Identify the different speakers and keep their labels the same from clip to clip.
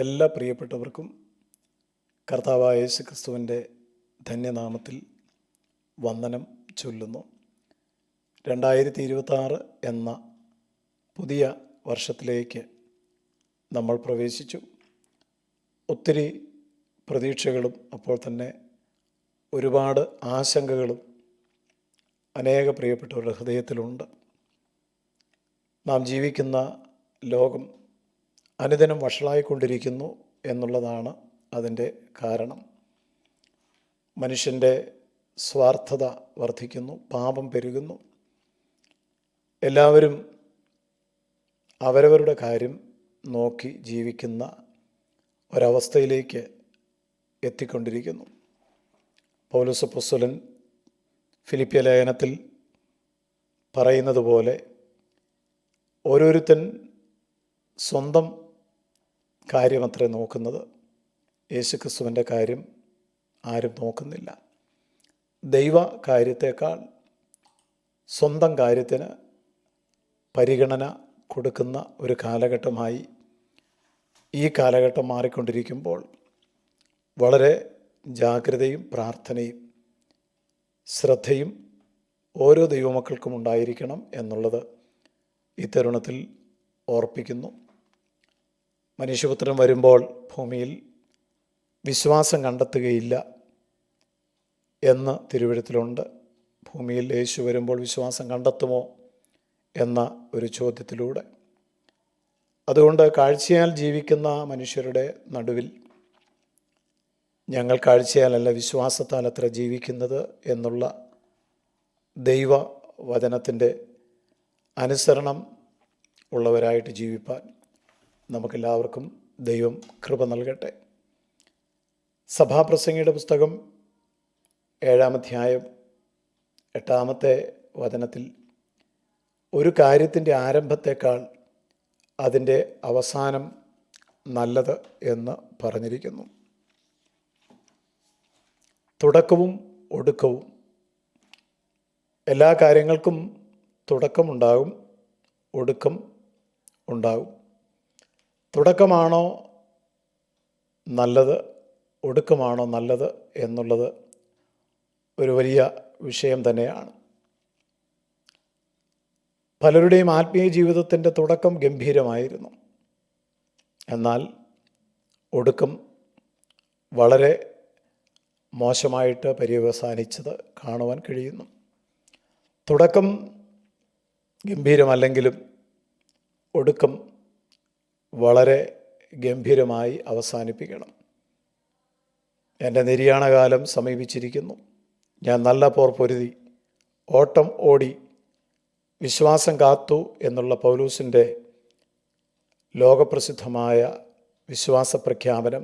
Speaker 1: എല്ലാ പ്രിയപ്പെട്ടവർക്കും കർത്താവായ യേശു ക്രിസ്തുവിൻ്റെ ധന്യനാമത്തിൽ വന്ദനം ചൊല്ലുന്നു. 2026 എന്ന പുതിയ വർഷത്തിലേക്ക് നമ്മൾ പ്രവേശിച്ചു. ഒത്തിരി പ്രതീക്ഷകളും അപ്പോൾ തന്നെ ഒരുപാട് ആശങ്കകളും അനേക പ്രിയപ്പെട്ടവരുടെ ഹൃദയത്തിലുണ്ട്. നാം ജീവിക്കുന്ന ലോകം അനുദിനം വഷളായിക്കൊണ്ടിരിക്കുന്നു എന്നുള്ളതാണ് അതിൻ്റെ കാരണം. മനുഷ്യൻ്റെ സ്വാർത്ഥത വർദ്ധിക്കുന്നു, പാപം പെരുകുന്നു. എല്ലാവരും അവരവരുടെ കാര്യം നോക്കി ജീവിക്കുന്ന ഒരവസ്ഥയിലേക്ക് എത്തിക്കൊണ്ടിരിക്കുന്നു. പൗലോസ് അപ്പോസ്തലൻ ഫിലിപ്പിയ ലേഖനത്തിൽ പറയുന്നത് പോലെ ഓരോരുത്തൻ സ്വന്തം കാര്യമത്രേ നോക്കുന്നത്, യേശുക്രിസ്തുവിൻ്റെ കാര്യം ആരും നോക്കുന്നില്ല. ദൈവ കാര്യത്തേക്കാൾ സ്വന്തം കാര്യത്തിന് പരിഗണന കൊടുക്കുന്ന ഒരു കാലഘട്ടമായി ഈ കാലഘട്ടം മാറിക്കൊണ്ടിരിക്കുമ്പോൾ വളരെ ജാഗ്രതയും പ്രാർത്ഥനയും ശ്രദ്ധയും ഓരോ ദൈവമക്കൾക്കും ഉണ്ടായിരിക്കണം എന്നുള്ളത് ഈ തരുണത്തിൽ ഓർപ്പിക്കുന്നു. മനുഷ്യപുത്രൻ വരുമ്പോൾ ഭൂമിയിൽ വിശ്വാസം കണ്ടെത്തുകയില്ല എന്ന് തിരുവെഴുത്തിലുണ്ട്. ഭൂമിയിൽ യേശു വരുമ്പോൾ വിശ്വാസം കണ്ടെത്തുമോ എന്ന ഒരു ചോദ്യത്തിലൂടെ. അതുകൊണ്ട് കാഴ്ചയാൽ ജീവിക്കുന്ന മനുഷ്യരുടെ നടുവിൽ ഞങ്ങൾ കാഴ്ചയാലല്ല വിശ്വാസത്താൽ അത്ര ജീവിക്കുന്നത് എന്നുള്ള ദൈവവചനത്തിൻ്റെ അനുസരണം ഉള്ളവരായിട്ട് ജീവിപ്പാൻ നമുക്കെല്ലാവർക്കും ദൈവം കൃപ നൽകട്ടെ. സഭാപ്രസംഗിയുടെ പുസ്തകം 7-ാം അധ്യായം 8-ാമത്തെ വചനത്തിൽ ഒരു കാര്യത്തിൻ്റെ ആരംഭത്തേക്കാൾ അതിൻ്റെ അവസാനം നല്ലത് എന്ന് പറഞ്ഞിരിക്കുന്നു. തുടക്കവും ഒടുക്കവും എല്ലാ കാര്യങ്ങൾക്കും തുടക്കമുണ്ടാകും, ഒടുക്കം ഉണ്ടാകും. തുടക്കമാണോ നല്ലത്, ഒടുക്കമാണോ നല്ലത് എന്നുള്ളത് ഒരു വലിയ വിഷയം തന്നെയാണ്. പലരുടെയും ആത്മീയ ജീവിതത്തിൻ്റെ തുടക്കം ഗംഭീരമായിരുന്നു, എന്നാൽ ഒടുക്കം വളരെ മോശമായിട്ട് പര്യവസാനിച്ചത് കാണുവാൻ കഴിയുന്നു. തുടക്കം ഗംഭീരമല്ലെങ്കിലും ഒടുക്കം വളരെ ഗംഭീരമായി അവസാനിപ്പിക്കണം. എൻ്റെ നിര്യാണകാലം സമീപിച്ചിരിക്കുന്നു. ഞാൻ നല്ല പോർ പൊരുതി, ഓട്ടം ഓടി, വിശ്വാസം കാത്തു എന്നുള്ള പൗലോസിൻ്റെ ലോകപ്രസിദ്ധമായ വിശ്വാസ പ്രഖ്യാപനം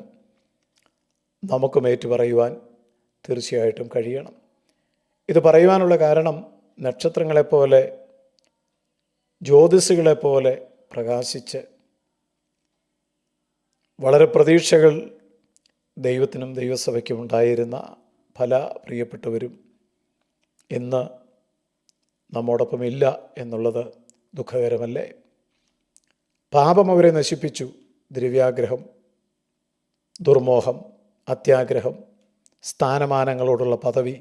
Speaker 1: നമുക്കും ഏറ്റുപറയുവാൻ തീർച്ചയായിട്ടും കഴിയണം. ഇത് പറയുവാനുള്ള കാരണം നക്ഷത്രങ്ങളെപ്പോലെ, ജ്യോതിസുകളെപ്പോലെ പ്രകാശിച്ച് വളരെ പ്രതീക്ഷകൾ ദൈവത്തിനും ദൈവസഭയ്ക്കും ഉണ്ടായിരുന്ന പല പ്രിയപ്പെട്ടവരും ഇന്ന് നമ്മോടൊപ്പം ഇല്ല എന്നുള്ളത് ദുഃഖകരമല്ലേ? പാപം അവരെ നശിപ്പിച്ചു. ദ്രവ്യാഗ്രഹം, ദുർമോഹം, അത്യാഗ്രഹം, സ്ഥാനമാനങ്ങളോടുള്ള പദവി,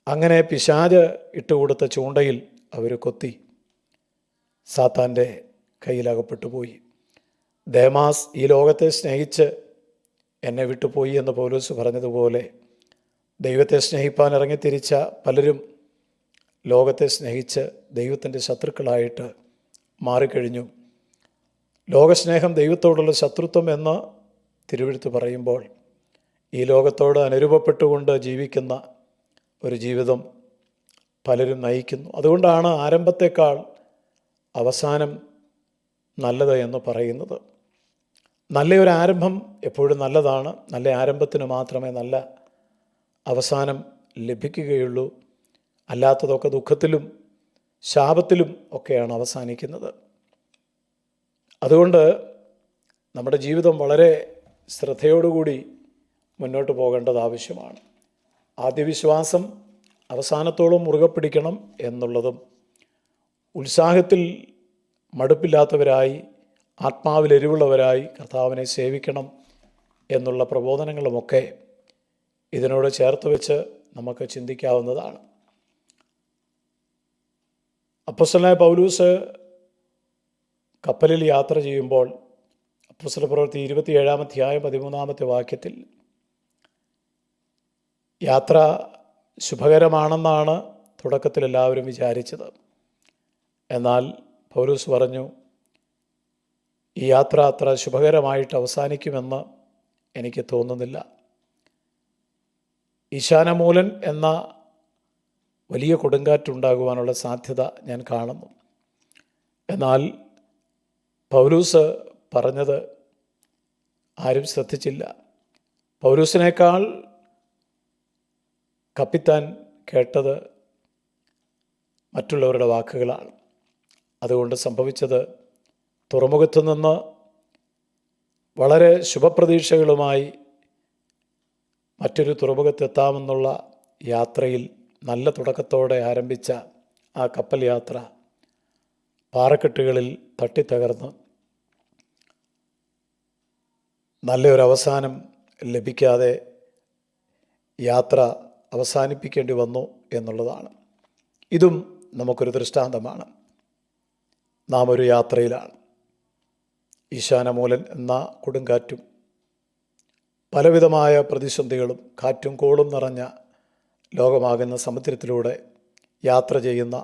Speaker 1: അങ്ങനെ പിശാച് ഇട്ടുകൊടുത്ത ചൂണ്ടയിൽ അവർ കൊത്തി സാത്താൻ്റെ കയ്യിലകപ്പെട്ടു പോയി. ദേമാസ് ഈ ലോകത്തെ സ്നേഹിച്ച് എന്നെ വിട്ടുപോയി എന്ന് പൗലോസ് പറഞ്ഞതുപോലെ ദൈവത്തെ സ്നേഹിപ്പാൻ ഇറങ്ങിത്തിരിച്ച പലരും ലോകത്തെ സ്നേഹിച്ച് ദൈവത്തിൻ്റെ ശത്രുക്കളായിട്ട് മാറിക്കഴിഞ്ഞു. ലോകസ്നേഹം ദൈവത്തോടുള്ള ശത്രുത്വം എന്ന് തിരുവെഴുത്ത് പറയുമ്പോൾ ഈ ലോകത്തോട് അനുരൂപപ്പെട്ടുകൊണ്ട് ജീവിക്കുന്ന ഒരു ജീവിതം പലരും നയിക്കുന്നു. അതുകൊണ്ടാണ് ആരംഭത്തേക്കാൾ അവസാനം നല്ലത് എന്ന് പറയുന്നത്. നല്ലൊരു ആരംഭം എപ്പോഴും നല്ലതാണ്. നല്ല ആരംഭത്തിന് മാത്രമേ നല്ല അവസാനം ലഭിക്കുകയുള്ളൂ. അല്ലാത്തതൊക്കെ ദുഃഖത്തിലും ശാപത്തിലും ഒക്കെയാണ് അവസാനിക്കുന്നത്. അതുകൊണ്ട് നമ്മുടെ ജീവിതം വളരെ ശ്രദ്ധയോടുകൂടി മുന്നോട്ട് പോകേണ്ടത് ആവശ്യമാണ്. ആദ്യ വിശ്വാസം അവസാനത്തോളം മുറുകെ പിടിക്കണം എന്നുള്ളതും, ഉത്സാഹത്തിൽ മടുപ്പില്ലാത്തവരായി ആത്മാവിൽ എരിവുള്ളവരായി കർത്താവിനെ സേവിക്കണം എന്നുള്ള പ്രബോധനങ്ങളുമൊക്കെ ഇതിനോട് ചേർത്ത് വെച്ച് നമുക്ക് ചിന്തിക്കാവുന്നതാണ്. അപ്പോസ്തലനായ പൗലൂസ് കപ്പലിൽ യാത്ര ചെയ്യുമ്പോൾ അപ്പോസ്തലപ്രവൃത്തി 27-ാം അധ്യായം 13-ാമത്തെ വാക്യത്തിൽ യാത്ര ശുഭകരമാണെന്നാണ് തുടക്കത്തിൽ എല്ലാവരും വിചാരിച്ചത്. എന്നാൽ പൗലൂസ് പറഞ്ഞു, ഈ യാത്ര അത്ര ശുഭകരമായിട്ട് അവസാനിക്കുമെന്ന് എനിക്ക് തോന്നുന്നില്ല. ഈശാനമൂലൻ എന്ന വലിയ കൊടുങ്കാറ്റുണ്ടാകുവാനുള്ള സാധ്യത ഞാൻ കാണുന്നു. എന്നാൽ പൗലൂസ് പറഞ്ഞത് ആരും ശ്രദ്ധിച്ചില്ല. പൗലൂസിനേക്കാൾ കപ്പിത്താൻ കേട്ടത് മറ്റുള്ളവരുടെ വാക്കുകളാണ്. അതുകൊണ്ട് സംഭവിച്ചത്, തുറമുഖത്തു നിന്ന് വളരെ ശുഭപ്രതീക്ഷകളുമായി മറ്റൊരു തുറമുഖത്തെത്താമെന്നുള്ള യാത്രയിൽ നല്ല തുടക്കത്തോടെ ആരംഭിച്ച ആ കപ്പൽ യാത്ര പാറക്കെട്ടുകളിൽ തട്ടിത്തകർന്ന് നല്ലൊരവസാനം ലഭിക്കാതെ യാത്ര അവസാനിപ്പിക്കേണ്ടി വന്നു എന്നുള്ളതാണ്. ഇതും നമുക്കൊരു ദൃഷ്ടാന്തമാണ്. നാം ഒരു യാത്രയിലാണ്. ഈശാനമൂലൻ എന്ന കൊടുങ്കാറ്റും പലവിധമായ പ്രതിസന്ധികളും കാറ്റും കോളും നിറഞ്ഞ ലോകമാകുന്ന സമുദ്രത്തിലൂടെ യാത്ര ചെയ്യുന്ന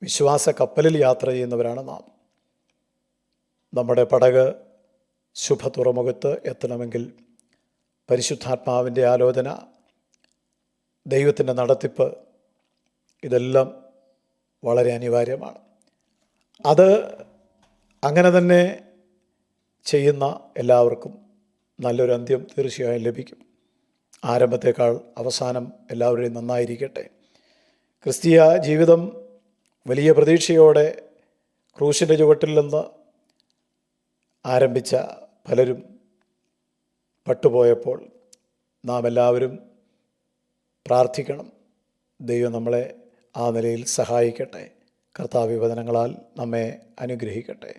Speaker 1: വിശ്വാസ കപ്പലിൽ യാത്ര ചെയ്യുന്നവരാണ് നാം. നമ്മുടെ പടക് ശുഭ തുറമുഖത്ത് എത്തണമെങ്കിൽ പരിശുദ്ധാത്മാവിൻ്റെ ആലോചന, ദൈവത്തിൻ്റെ നടത്തിപ്പ്, ഇതെല്ലാം വളരെ അനിവാര്യമാണ്. അത് അങ്ങനെ തന്നെ ചെയ്യുന്ന എല്ലാവർക്കും നല്ലൊരു അന്ത്യം തീർച്ചയായും ലഭിക്കും. ആരംഭത്തേക്കാൾ അവസാനം എല്ലാവരുടെയും നന്നായിരിക്കട്ടെ. ക്രിസ്തീയ ജീവിതം വലിയ പ്രതീക്ഷയോടെ ക്രൂശിൻ്റെ ചുവട്ടിൽ നിന്ന് ആരംഭിച്ച പലരും പട്ടുപോയപ്പോൾ നാം എല്ലാവരും പ്രാർത്ഥിക്കണം. ദൈവം നമ്മളെ ആ നിലയിൽ സഹായിക്കട്ടെ. കർത്താവ് വചനങ്ങളാൽ നമ്മെ അനുഗ്രഹിക്കട്ടെ.